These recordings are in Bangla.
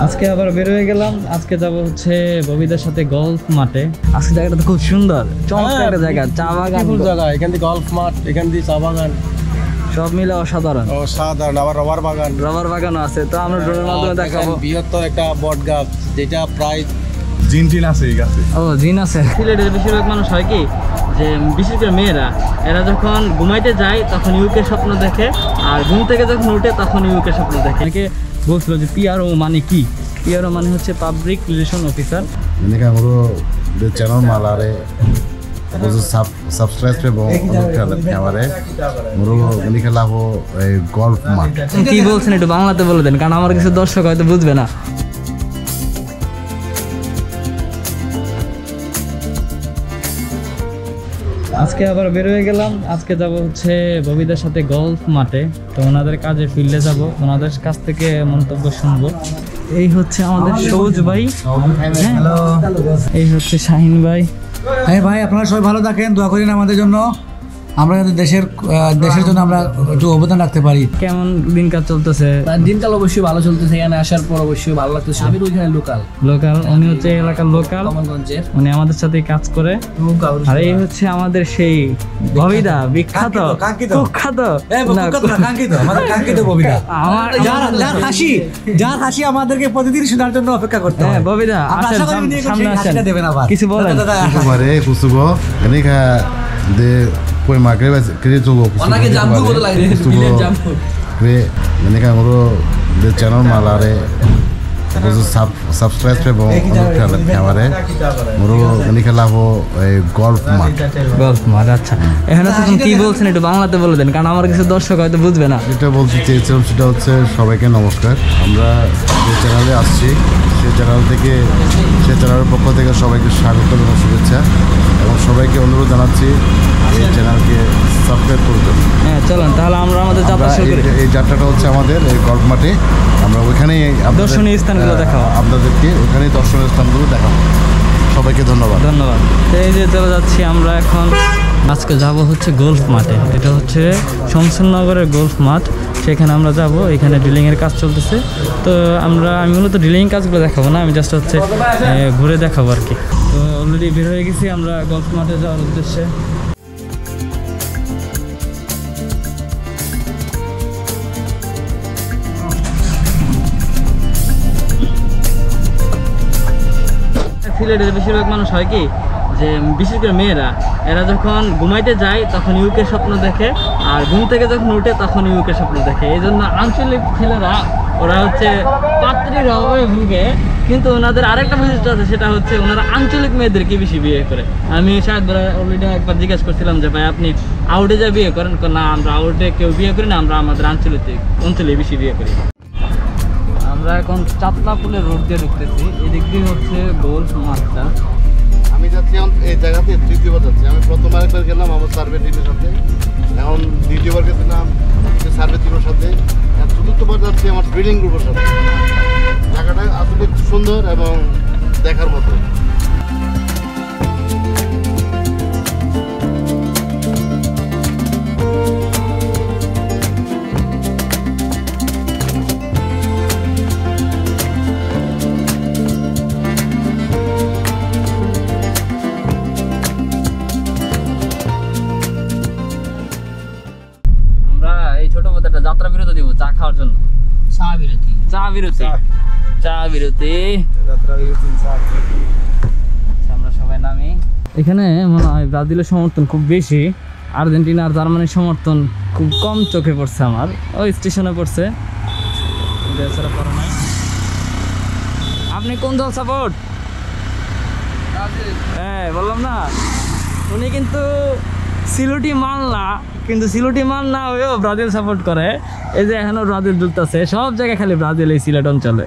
আজকে আবার বের হয়ে গেলাম। আজকে যাব হচ্ছে ববিদের সাথে গলফ মাঠে। আজকে জায়গাটা তো খুব সুন্দর, চমৎকার একটা জায়গা, চা বাগান জায়গা। এখান থেকে গলফ মাঠ, এখান দিয়ে চা বাগান, সব মিলে অসাধারণ। অসাধারণ। আবার রবার বাগানও আছে। তো আমরা ড্রোনের মাধ্যমে দেখাবো। বৃহত্তর একটা বট গাছ, যেটা প্রায় জিন আছে এই গাছে। জিন আছে। সিলেটের বেশিরভাগ মানুষ হয় কি যে বিশেষ করে মেয়েরা, এরা যখন ঘুমাইতে যায় তখন ইউকে স্বপ্ন দেখে, আর ঘুম থেকে যখন উঠে তখন ইউকে স্বপ্ন দেখে। অনেকে বলছিল যে পিআরও মানে কি? পিআরও মানে হচ্ছে public relation officer. Ini kan guru di channel malare, guru subscribe pe bo kamare, guru ini kan labo golf mat. কি বলছেন একটু বাংলাতে বলে দেন, কারণ আমার কিছু দর্শক হয়তো বুঝবে না। আজকে আবার বের হয়ে গেলাম। আজকে যাব হচ্ছে ববিদের সাথে গলফ মাঠে। তো ওনাদের কাজে ফিল্ডে যাব, ওনাদের কাছ থেকে মন্তব্য শুনবো। এই হচ্ছে আমাদের সবুজ ভাই, এই হচ্ছে শাহিন ভাই। হ্যাঁ ভাই, আপনারা সবাই ভালো থাকেন, দোয়া করেন আমাদের জন্য, আমরা যাতে দেশের জন্য আমরা একটু অবদান রাখতে পারি। কেমন দিনকাল চলতেছে? দিনকাল অবশ্যই ভালো চলতেছে। এখানে আসার পর অবশ্যই ভালো লাগতেছে। আমি তো ওইখানে লোকাল, উনি হচ্ছে এলাকার লোকাল, কমলগঞ্জের। উনি আমাদের সাথে কাজ করে। আর এই হচ্ছে আমাদের সেই ববিদা, বিখ্যাত কুখ্যাত ববিদা, যার হাসি আমাদেরকে প্রতিদিন শোনার জন্য অপেক্ষা করতে হয়। ববিদা সামনে আসেন, দেবেন আবার কিছু বলেন? Kemarin kusugo, ini kan de kue maghrib kiri tuh অনেকে জাম্বু বলে লাগে, বিলের জাম্বু। kue ini kan guru di channel malare, guru subscribe pe bo kamare, guru ini kan labo golf mat. Golf মাঠ, আচ্ছা। এখানে তো কি বলছেন একটু বাংলাতে বলে দেন, কারণ আমার কিছু দর্শক হয়তো বুঝবে না। যেটা বলতে চেয়েছিলাম সেটা হচ্ছে সবাইকে নমস্কার। আমরা যে চ্যানেলে আসছি সেই চ্যানেলের পক্ষ থেকে সবাইকে স্বাগত এবং শুভেচ্ছা, এবং সবাইকে অনুরোধ জানাচ্ছি এই চ্যানেলকে সাবস্ক্রাইব করতে। হ্যাঁ চলেন তাহলে আমরা আমাদের যাত্রা শুরু করি। এই যাত্রাটা হচ্ছে আমাদের এই গল্ফ মাঠে, আমরা ওইখানেই দর্শনীয় স্থানগুলো দেখাবো, আপনাদেরকে ওইখানেই দর্শনীয় স্থানগুলো দেখাবো। সবাইকে ধন্যবাদ। তো এই যে চলে যাচ্ছি আমরা এখন। আজকে যাব হচ্ছে গলফ মাঠে। এটা হচ্ছে শমশেরনগরের গলফ মাঠ, সেখানে আমরা যাব। এখানে ড্রিলিংয়ের কাজ চলতেছে। তো আমি মূলত ড্রিলিং কাজগুলো দেখাবো না, আমি জাস্ট হচ্ছে ঘুরে দেখাবো আর কি। তো অলরেডি বের হয়ে গেছি আমরা গলফ মাঠে যাওয়ার উদ্দেশ্যে। সিলেটের বেশিরভাগ মানুষ হয় কি যে বিশেষ করে মেয়েরা, এরা যখন ঘুমাইতে যায় তখন ইউকে স্বপ্ন দেখে, আর ঘুম থেকে যখন উঠে তখন ইউকে স্বপ্ন দেখে। এই জন্য আঞ্চলিক ছেলেরা ওরা হচ্ছে পাত্রীর অভাবে ভুগে, কিন্তু ওনাদের আরেকটা বৈশিষ্ট্য আছে, সেটা হচ্ছে ওনারা আঞ্চলিক মেয়েদেরকে বেশি বিয়ে করে। আমি শাহেদ ভাই অলরেডি একবার জিজ্ঞেস করছিলাম যে ভাই আপনি আউটে যা বিয়ে করেন? না, আমরা আউটে কেউ বিয়ে করি না, আমরা আমাদের অঞ্চলে বেশি বিয়ে করি। আমরা এখন চাতলাপুলের রোড দিয়ে ঢুকতেছি। এদিক দিয়ে হচ্ছে গলফ মাঠটা। আমি যাচ্ছি এই জায়গাতে তৃতীয়বার যাচ্ছি। আমি প্রথমবার একবার গেলাম আমার সার্ভে টিমের সাথে, এখন দ্বিতীয়বার গেছিলাম সার্ভে টিমের সাথে, চতুর্থবার যাচ্ছি আমার ড্রিলিং গ্রুপের সাথে। জায়গাটা আসলে খুব সুন্দর এবং দেখার মতো। ছোট মতো একটা যাত্রা বিরতি দিব চা খাওয়ার জন্য। চা বিরতি আমরা সবাই নামি। এখানে মনে হয় ব্রাজিলের সমর্থন খুব বেশি, আর্জেন্টিনা আর জার্মানির সমর্থন খুব কম চোখে পড়ছে আমার। ওই স্টেশনে পড়ছে। আপনি কোন দল সাপোর্ট? হ্যাঁ বললাম না, উনি কিন্তু সিলেটি মান না হয়েও ব্রাজিল সাপোর্ট করে। এই যে এখনো ব্রাজিল দুলতেছে, সব জায়গায় খালি ব্রাজিল এই সিলেট অঞ্চলে।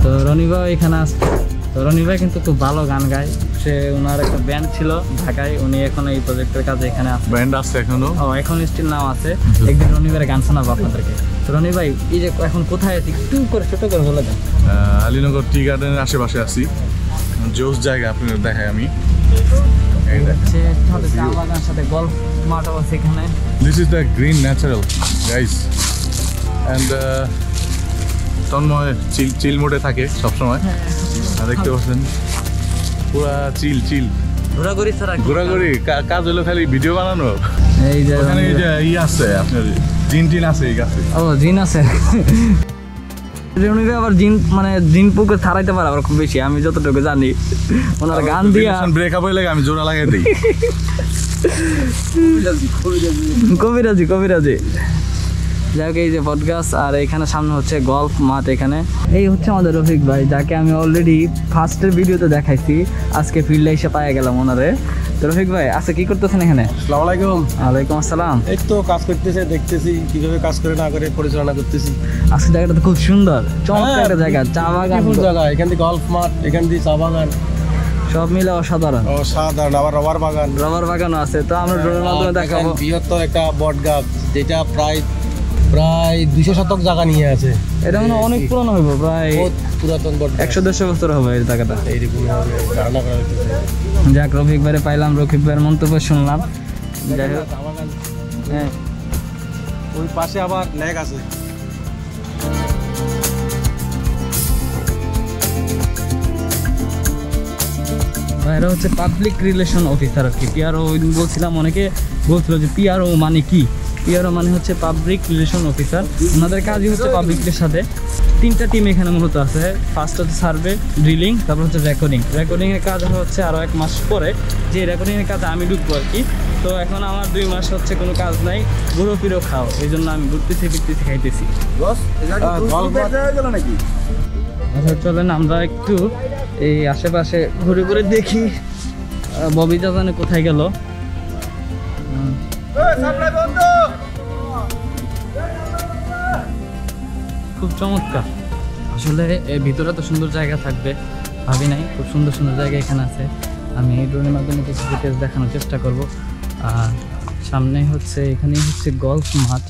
তো রনি ভাই এখানে আসছে। তো রনি ভাই কিন্তু খুব ভালো গান গায়, সে ওনার একটা ব্যান্ড ছিল ঢাকায়, উনি এখন এই প্রজেক্টের কাজে এখানে আসছে। ব্র্যান্ড আছে এখনো? ও এখন স্টিল নাম আছে। একদিন রনি ভাইয়ের গান শোনাবো আপনাদেরকে। তো রনি ভাই এই যে এখন কোথায় আছি একটু করে ছোট করে বলে দেন। আলীনগর টি গার্ডেনের আশেপাশে আছি, জোস জায়গা আপনাদের দেখাই আমি। এই দেখেন, হচ্ছে সাথে চা বাগান, সাথে গল্ফ মাঠও আছে এখানে। This is the green natural guys, and Tanmoy chill মোডে থাকে সবসময়। দেখতে পাচ্ছেন পুরা চিল ঘোরাঘুরি ছাড়া ঘোরাঘুরি, কাজ হলো খালি ভিডিও বানানো। এই যে ওখানে এই যে আছে আপনার জিন আছে এই গাছে। ও জিন আছে। রনি ভাই আবার জিন মানে জিন পুকুর ছাড়াইতে পারে আবার খুব বেশি, আমি যতটুকু জানি। ওনার গান দিয়া ব্রেকআপ হয়ে লাগে আমি জোড়া লাগাই দিই। কবিরাজি। যাই হোক, এই যে পডকাস্ট, আর এখানে সামনে হচ্ছে গল্ফ মাঠ। এখানে এই হচ্ছে আমাদের রফিক ভাই, যাকে আমি অলরেডি ফার্স্টের ভিডিওতে দেখাইছি, আজকে ফিল্ডে এসে পাওয়া গেলাম ওনারে। তো রফিক ভাই আজকে কি করতেছেন এখানে? আসসালামু আলাইকুম। ওয়ালাইকুম আসসালাম। এই তো কাজ করতেছে, দেখতেছি কিভাবে কাজ করে না করে পরিচালনা করতেছি। আজকে জায়গাটা তো খুব সুন্দর, চমৎকার একটা জায়গা, চা বাগান জায়গা, এখান থেকে গল্ফ মাঠ, এখান দিয়ে চা বাগান, সব মিলে অসাধারণ। সাধারণ আবার রবার বাগান, রবার বাগানও আছে। তো আমরা ড্রোনের মাধ্যমে দেখাবো। বৃহত্তর একটা বট গাছ, যেটা প্রায় 200 শতক জায়গা নিয়ে আছে। এটা মানে অনেক পুরনো হইব, প্রায় বহুত পুরাতন বট, 100-150 বছর হবে এই জায়গাটা। এইরকম ধারণা করা হচ্ছে। যাক, রফিক ভাইরে পাইলাম, রফিক ভাইয়ের মন্তব্য শুনলাম। যাই হোক, চা বাগান, হ্যাঁ ওই পাশে আবার লেক আছে। ভাইরা হচ্ছে পাবলিক রিলেশন অফিসার আর কি, পিআরও। বলছিলাম, অনেকে বলছিল যে পিআরও মানে কি। পিআরও মানে হচ্ছে পাবলিক রিলেশন অফিসার। ওনাদের কাজই হচ্ছে পাবলিকের সাথে। 3টা টিম এখানে মূলত আছে। ফার্স্ট হচ্ছে সার্ভে, ড্রিলিং, তারপর হচ্ছে রেকর্ডিংয়ের কাজ হচ্ছে আরও 1 মাস পরে, যে রেকর্ডিংয়ের কাজে আমি ঢুকবো আর কি। তো এখন আমার 2 মাস হচ্ছে কোনো কাজ নাই, ঘুরো ফিরো খাও, এই জন্য আমি ঘুরতেছি ফিরতেছি খাইতেছি। আচ্ছা চলেন আমরা একটু এই আশেপাশে ঘুরে ঘুরে দেখি ববিতা জানে কোথায় গেল। খুব চমৎকার আসলে, এর ভিতরে তো সুন্দর জায়গা থাকবে ভাবি নাই। খুব সুন্দর সুন্দর জায়গা এখানে আছে। আমি এই ড্রোনের মাধ্যমে কিছু ডিটেলস দেখানোর চেষ্টা করব। আর সামনে হচ্ছে, এখানেই হচ্ছে গল্ফ মাঠ।